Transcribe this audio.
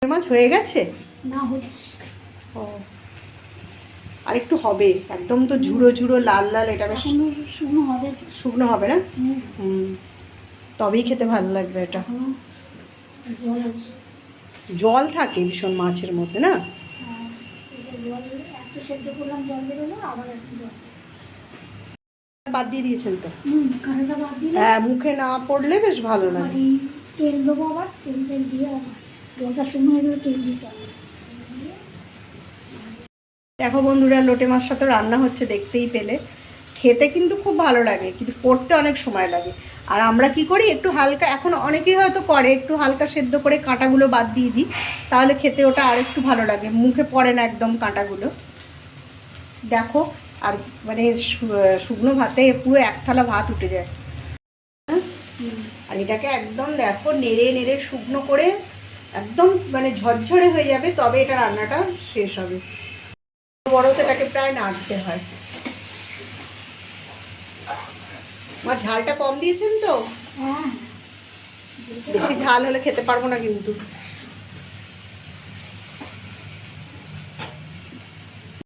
মাছ হয়ে গেছে না হলে ও আর একটু হবে, একদম তো ঝুড়ো ঝুড়ো লাল লাল, এটা বেশ শুকনো হবে। শুকনো হবে না? তবেই খেতে ভালো লাগবে এটা। জল থাকে ভীষণ মাছের মধ্যে না? বাদ দিয়ে দিয়েছেন তো? হ্যাঁ, মুখে না পড়লে বেশ ভালো লাগে। তেল দেবো, আবার তেল দিয়ে জলটা শুকনো হয়ে গেলে তেল দিতে হবে। দেখো বন্ধুরা, লোটে মাছটা তো রান্না হচ্ছে, দেখতেই পেলে। খেতে কিন্তু খুব ভালো লাগে, কিন্তু করতে অনেক সময় লাগে। আর আমরা কি করি, একটু হালকা, এখন অনেকেই হয়তো করে, একটু হালকা সেদ্ধ করে কাঁটাগুলো বাদ দিয়ে দিই, তাহলে খেতে ওটা আর একটু ভালো লাগে, মুখে পড়ে না একদম কাঁটাগুলো। দেখো, আর মানে শুকনো ভাতে পুরো এক থালা ভাত উঠে যায়। আর এটাকে একদম দেখো নেড়ে নেড়ে শুকনো করে একদম মানে ঝরঝরে হয়ে যাবে, তবে এটা রান্নাটা শেষ হবে। বড়তে এটাকে প্রায় নাড়তে হয়। মা ঝালটা কম দিয়েছেন তো? হ্যাঁ, বেশি ঝাল হলে খেতে পারবো না কিন্তু।